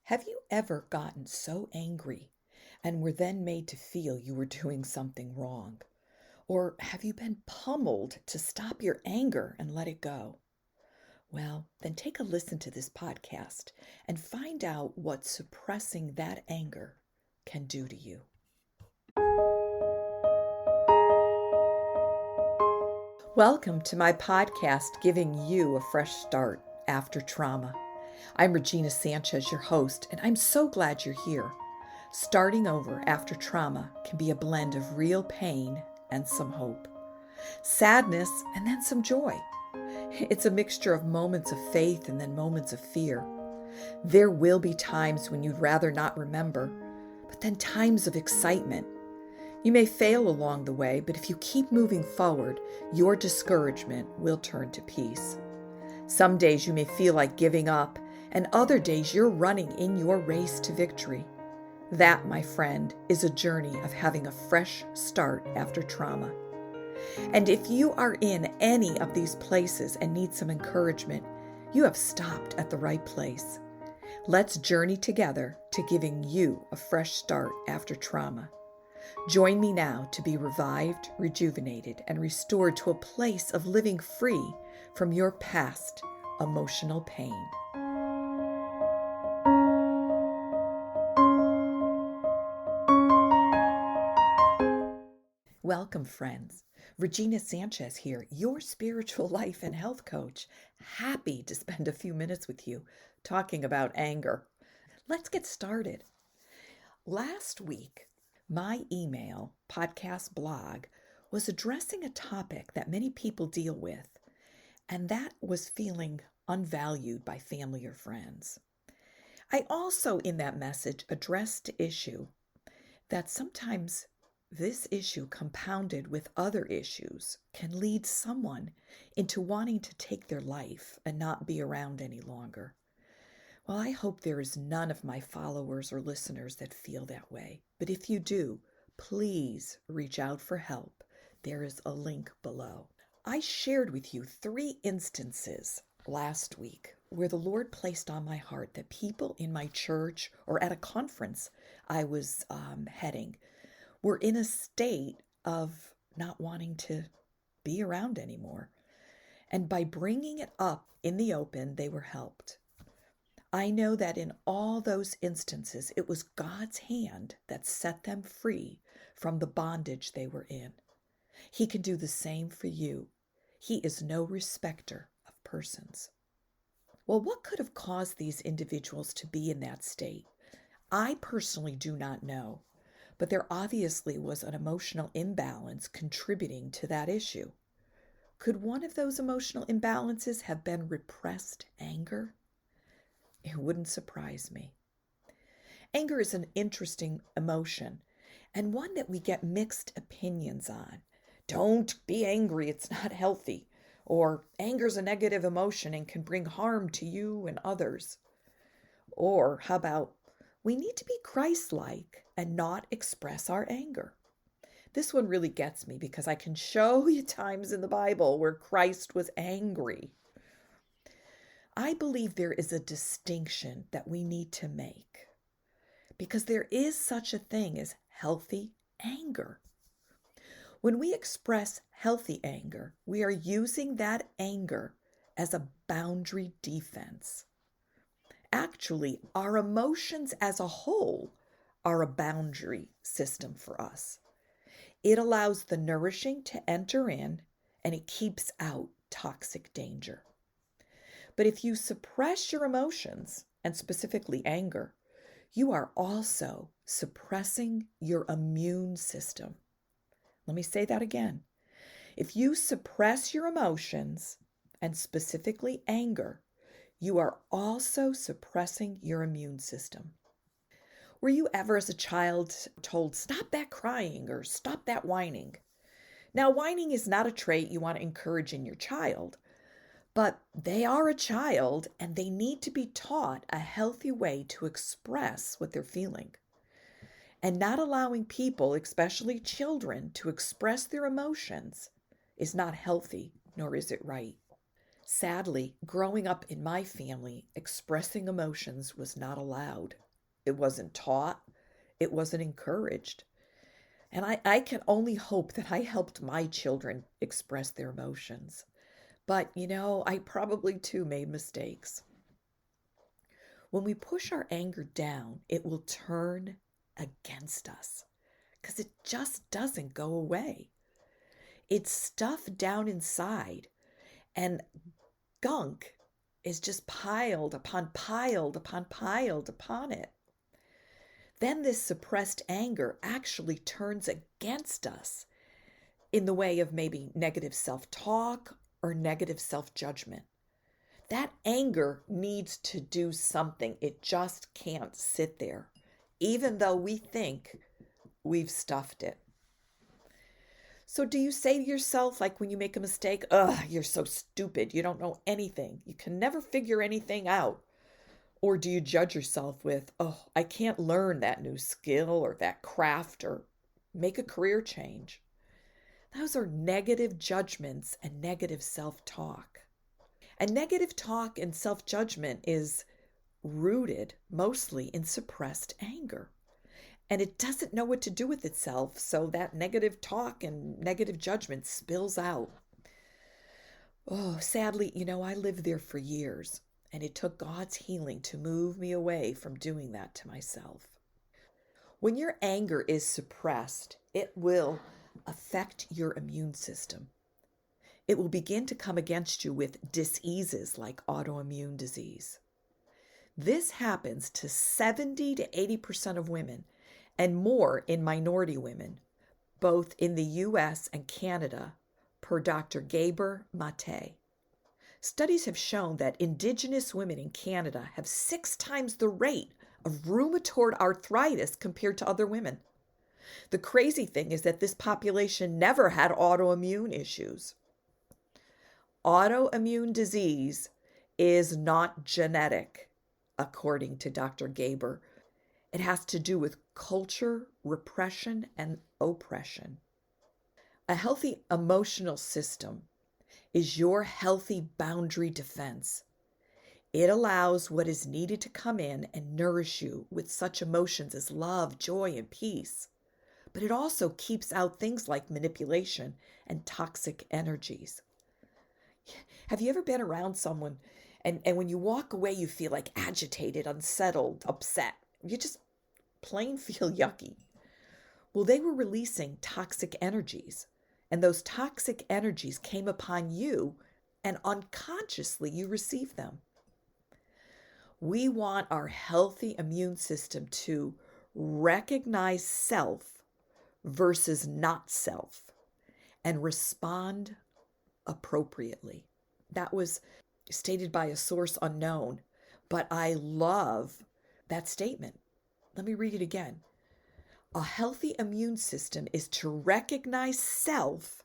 Have you ever gotten so angry and were then made to feel you were doing something wrong? Or have you been pummeled to stop your anger and let it go? Well, then take a listen to this podcast and find out what suppressing that anger can do to you. Welcome to my podcast, Giving You a Fresh Start After Trauma. I'm Regina Sanchez, your host, and I'm so glad you're here. Starting over after trauma can be a blend of real pain and some hope, sadness and then some joy. It's a mixture of moments of faith and then moments of fear. There will be times when you'd rather not remember, but then times of excitement. You may fail along the way, but if you keep moving forward, your discouragement will turn to peace. Some days you may feel like giving up, and other days you're running in your race to victory. That, my friend, is a journey of having a fresh start after trauma. And if you are in any of these places and need some encouragement, you have stopped at the right place. Let's journey together to giving you a fresh start after trauma. Join me now to be revived, rejuvenated, and restored to a place of living free from your past emotional pain. Welcome, friends. Regina Sanchez here, your spiritual life and health coach. Happy to spend a few minutes with you talking about anger. Let's get started. Last week, my email, podcast blog, was addressing a topic that many people deal with, and that was feeling unvalued by family or friends. I also, in that message, addressed the issue that sometimes this issue, compounded with other issues, can lead someone into wanting to take their life and not be around any longer. Well, I hope there is none of my followers or listeners that feel that way. But if you do, please reach out for help. There is a link below. I shared with you 3 instances last week where the Lord placed on my heart that people in my church or at a conference I was heading were in a state of not wanting to be around anymore. And by bringing it up in the open, they were helped. I know that in all those instances, it was God's hand that set them free from the bondage they were in. He can do the same for you. He is no respecter of persons. Well, what could have caused these individuals to be in that state? I personally do not know, but there obviously was an emotional imbalance contributing to that issue. Could one of those emotional imbalances have been repressed anger? It wouldn't surprise me. Anger is an interesting emotion and one that we get mixed opinions on. Don't be angry, it's not healthy. Or anger's a negative emotion and can bring harm to you and others. Or how about we need to be Christ-like and not express our anger. This one really gets me because I can show you times in the Bible where Christ was angry. I believe there is a distinction that we need to make because there is such a thing as healthy anger. When we express healthy anger, we are using that anger as a boundary defense. Actually, our emotions as a whole are a boundary system for us. It allows the nourishing to enter in and it keeps out toxic danger. But if you suppress your emotions, and specifically anger, you are also suppressing your immune system. Let me say that again. If you suppress your emotions, and specifically anger, you are also suppressing your immune system. Were you ever as a child told, stop that crying or stop that whining? Now, whining is not a trait you want to encourage in your child, but they are a child and they need to be taught a healthy way to express what they're feeling. And not allowing people, especially children, to express their emotions is not healthy, nor is it right. Sadly, growing up in my family, expressing emotions was not allowed. It wasn't taught, it wasn't encouraged. And I can only hope that I helped my children express their emotions. But, I probably too made mistakes. When we push our anger down, it will turn against us because it just doesn't go away. It's stuffed down inside, and gunk is just piled upon piled upon piled upon it. Then this suppressed anger actually turns against us in the way of maybe negative self-talk or negative self-judgment. That anger needs to do something. It just can't sit there, even though we think we've stuffed it. So do you say to yourself, like when you make a mistake, ugh, you're so stupid, you don't know anything, you can never figure anything out? Or do you judge yourself with, oh, I can't learn that new skill or that craft or make a career change? Those are negative judgments and negative self-talk. And negative talk and self-judgment is rooted mostly in suppressed anger. And it doesn't know what to do with itself, so that negative talk and negative judgment spills out. Oh, sadly, I lived there for years, and it took God's healing to move me away from doing that to myself. When your anger is suppressed, it will affect your immune system. It will begin to come against you with diseases like autoimmune disease. This happens to 70 to 80% of women and more in minority women, both in the US and Canada, per Dr. Gabor Mate. Studies have shown that Indigenous women in Canada have 6 times the rate of rheumatoid arthritis compared to other women. The crazy thing is that this population never had autoimmune issues. Autoimmune disease is not genetic, according to Dr. Gabor. It has to do with culture, repression, and oppression. A healthy emotional system is your healthy boundary defense. It allows what is needed to come in and nourish you with such emotions as love, joy, and peace. But it also keeps out things like manipulation and toxic energies. Have you ever been around someone and when you walk away, you feel like agitated, unsettled, upset? You just plain feel yucky. Well, they were releasing toxic energies, and those toxic energies came upon you, and unconsciously you received them. We want our healthy immune system to recognize self versus not self and respond appropriately. That was stated by a source unknown, but I love that statement. Let me read it again. A healthy immune system is to recognize self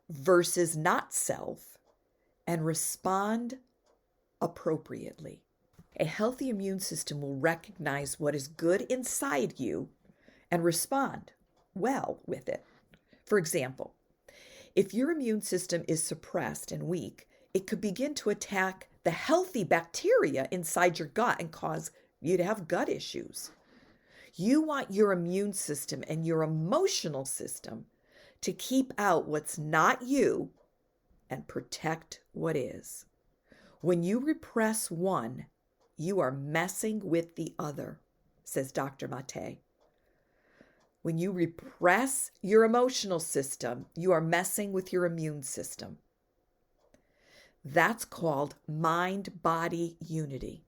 versus not self and respond appropriately. A healthy immune system will recognize what is good inside you and respond well with it. For example, if your immune system is suppressed and weak, it could begin to attack the healthy bacteria inside your gut and cause you to have gut issues. You want your immune system and your emotional system to keep out what's not you and protect what is. When you repress one, you are messing with the other, says Dr. Mate. When you repress your emotional system, you are messing with your immune system. That's called mind-body unity.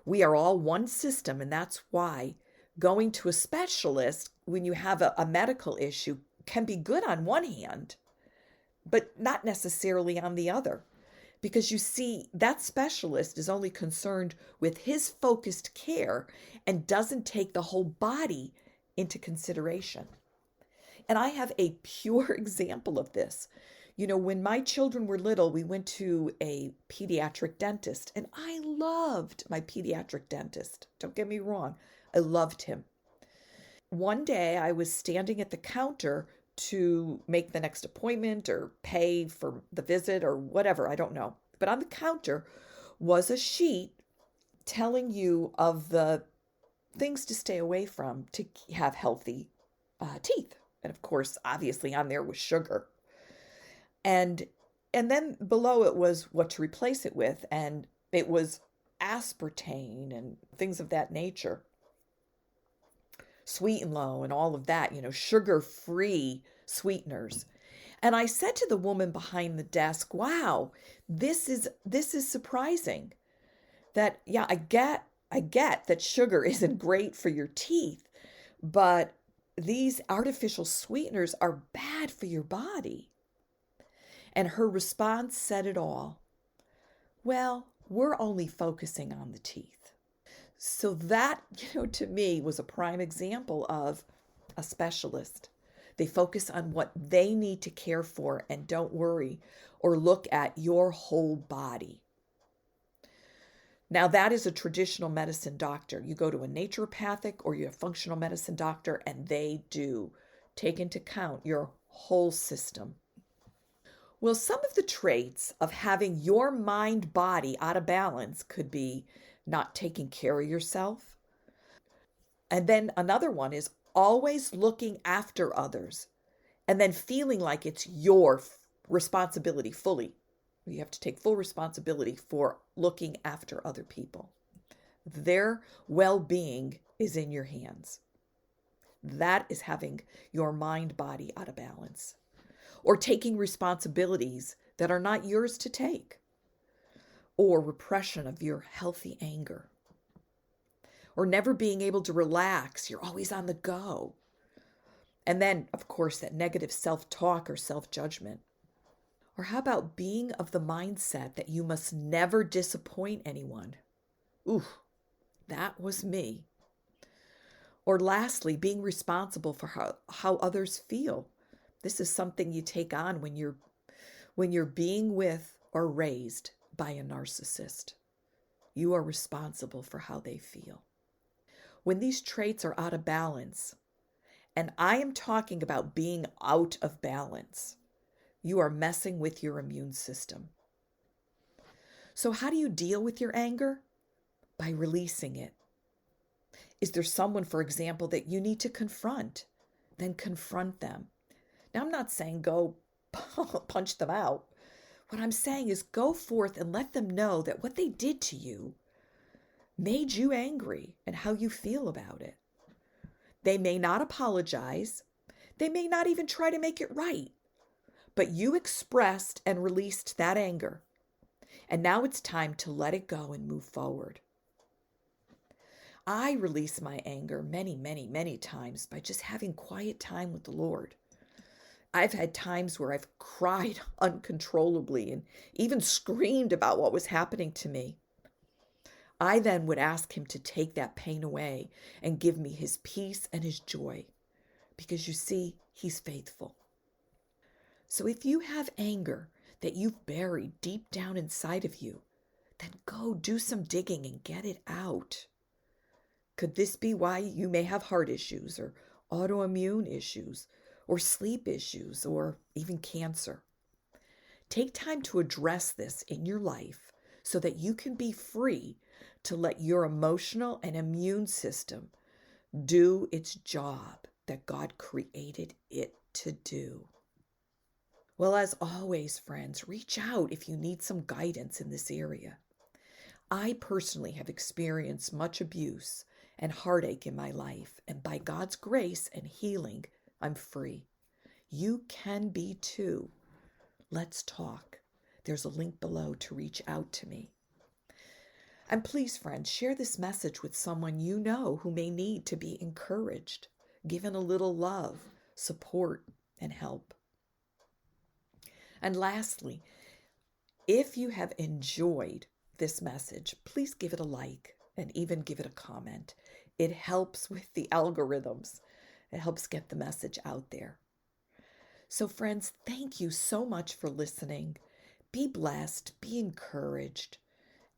We are all one system, and that's why going to a specialist when you have a medical issue can be good on one hand, but not necessarily on the other. Because you see, that specialist is only concerned with his focused care and doesn't take the whole body into consideration. And I have a pure example of this. When my children were little, we went to a pediatric dentist, and I loved my pediatric dentist. Don't get me wrong. I loved him. One day I was standing at the counter to make the next appointment or pay for the visit or whatever. I don't know. But on the counter was a sheet telling you of the things to stay away from to have healthy teeth. And of course, obviously on there was sugar. And then below it was what to replace it with. And it was aspartame and things of that nature. Sweet and low and all of that, sugar-free sweeteners. And I said to the woman behind the desk, wow, this is surprising. That, yeah, I get that sugar isn't great for your teeth, but these artificial sweeteners are bad for your body. And her response said it all. Well, we're only focusing on the teeth. So that, to me was a prime example of a specialist. They focus on what they need to care for and don't worry or look at your whole body. Now, that is a traditional medicine doctor. You go to a naturopathic or you're a functional medicine doctor, and they do take into account your whole system. Well, some of the traits of having your mind-body out of balance could be not taking care of yourself. And then another one is always looking after others and then feeling like it's your responsibility fully. You have to take full responsibility for looking after other people. Their well-being is in your hands. That is having your mind-body out of balance. Or taking responsibilities that are not yours to take. Or repression of your healthy anger. Or never being able to relax. You're always on the go. And then, of course, that negative self-talk or self-judgment. Or how about being of the mindset that you must never disappoint anyone? Ooh, that was me. Or lastly, being responsible for how others feel. This is something you take on when you're being with or raised by a narcissist. You are responsible for how they feel. When these traits are out of balance, and I am talking about being out of balance, you are messing with your immune system. So how do you deal with your anger? By releasing it. Is there someone, for example, that you need to confront? Then confront them. Now, I'm not saying go punch them out. What I'm saying is go forth and let them know that what they did to you made you angry and how you feel about it. They may not apologize. They may not even try to make it right. But you expressed and released that anger. And now it's time to let it go and move forward. I release my anger many, many, many times by just having quiet time with the Lord. I've had times where I've cried uncontrollably and even screamed about what was happening to me. I then would ask him to take that pain away and give me his peace and his joy. Because you see, he's faithful. So if you have anger that you've buried deep down inside of you, then go do some digging and get it out. Could this be why you may have heart issues or autoimmune issues or sleep issues or even cancer? Take time to address this in your life so that you can be free to let your emotional and immune system do its job that God created it to do. Well, as always, friends, reach out if you need some guidance in this area. I personally have experienced much abuse and heartache in my life, and by God's grace and healing, I'm free. You can be too. Let's talk. There's a link below to reach out to me. And please, friends, share this message with someone you know who may need to be encouraged, given a little love, support, and help. And lastly, if you have enjoyed this message, please give it a like and even give it a comment. It helps with the algorithms. It helps get the message out there. So friends, thank you so much for listening. Be blessed, be encouraged,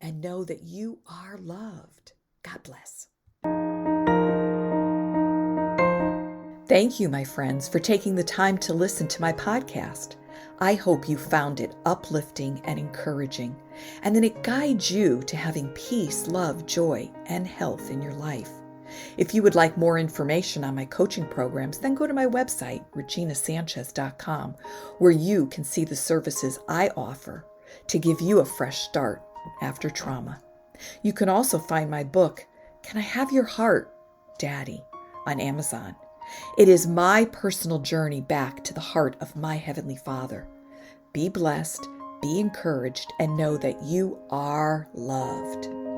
and know that you are loved. God bless. Thank you, my friends, for taking the time to listen to my podcast. I hope you found it uplifting and encouraging, and that it guides you to having peace, love, joy, and health in your life. If you would like more information on my coaching programs, then go to my website, reginasanchez.com, where you can see the services I offer to give you a fresh start after trauma. You can also find my book, Can I Have Your Heart, Daddy, on Amazon. It is my personal journey back to the heart of my Heavenly Father. Be blessed, be encouraged, and know that you are loved.